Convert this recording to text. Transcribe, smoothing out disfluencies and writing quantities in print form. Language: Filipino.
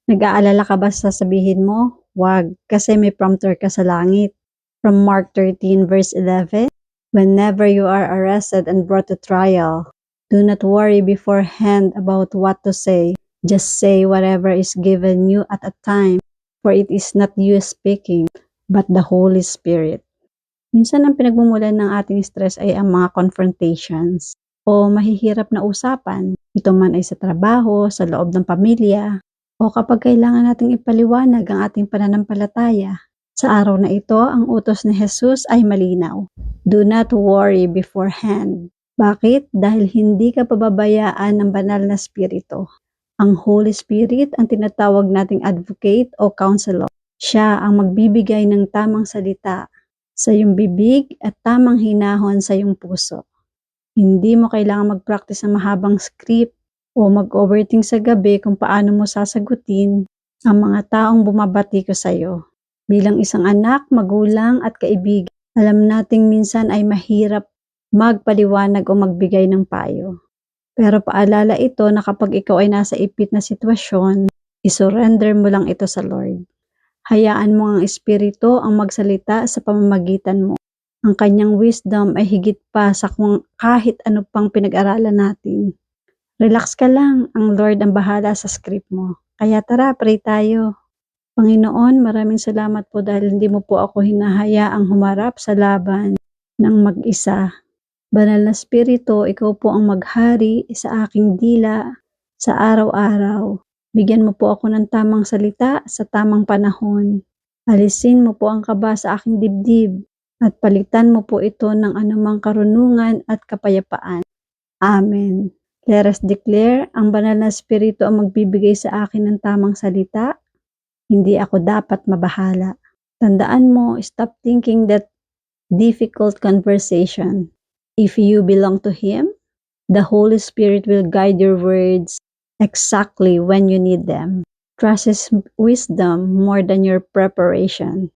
Nag-aalala ka ba sa sasabihin mo? Wag, kasi may prompter ka sa langit. From Mark 13 verse 11, whenever you are arrested and brought to trial, do not worry beforehand about what to say. Just say whatever is given you at a time, for it is not you speaking, but the Holy Spirit. Minsan ang pinagmumulan ng ating stress ay ang mga confrontations o mahihirap na usapan. Ito man ay sa trabaho, sa loob ng pamilya, o kapag kailangan nating ipaliwanag ang ating pananampalataya. Sa araw na ito, ang utos ni Jesus ay malinaw. Do not worry beforehand. Bakit? Dahil hindi ka pababayaan ng banal na spirito. Ang Holy Spirit ang tinatawag nating advocate o counselor. Siya ang magbibigay ng tamang salita sa iyong bibig at tamang hinahon sa iyong puso. Hindi mo kailangan mag-practice ng mahabang script o mag-overthink sa gabi kung paano mo sasagutin ang mga taong bumabati ko sa iyo. Bilang isang anak, magulang at kaibigan, alam nating minsan ay mahirap magpaliwanag o magbigay ng payo. Pero paalala ito na kapag ikaw ay nasa ipit na sitwasyon, isurrender mo lang ito sa Lord. Hayaan mo ang Espiritu ang magsalita sa pamamagitan mo. Ang kanyang wisdom ay higit pa sa kung kahit ano pang pinag-aralan natin. Relax ka lang, ang Lord ang bahala sa script mo. Kaya tara, pray tayo. Panginoon, maraming salamat po dahil hindi mo po ako hinahayaang humarap sa laban ng mag-isa. Banal na Espiritu, ikaw po ang maghari sa aking dila sa araw-araw. Bigyan mo po ako ng tamang salita sa tamang panahon. Alisin mo po ang kaba sa aking dibdib at palitan mo po ito ng anumang karunungan at kapayapaan. Amen. Let us declare, ang banal na Espiritu ang magbibigay sa akin ng tamang salita. Hindi ako dapat mabahala. Tandaan mo, stop thinking that difficult conversation. If you belong to Him, the Holy Spirit will guide your words exactly when you need them. Trust His wisdom more than your preparation.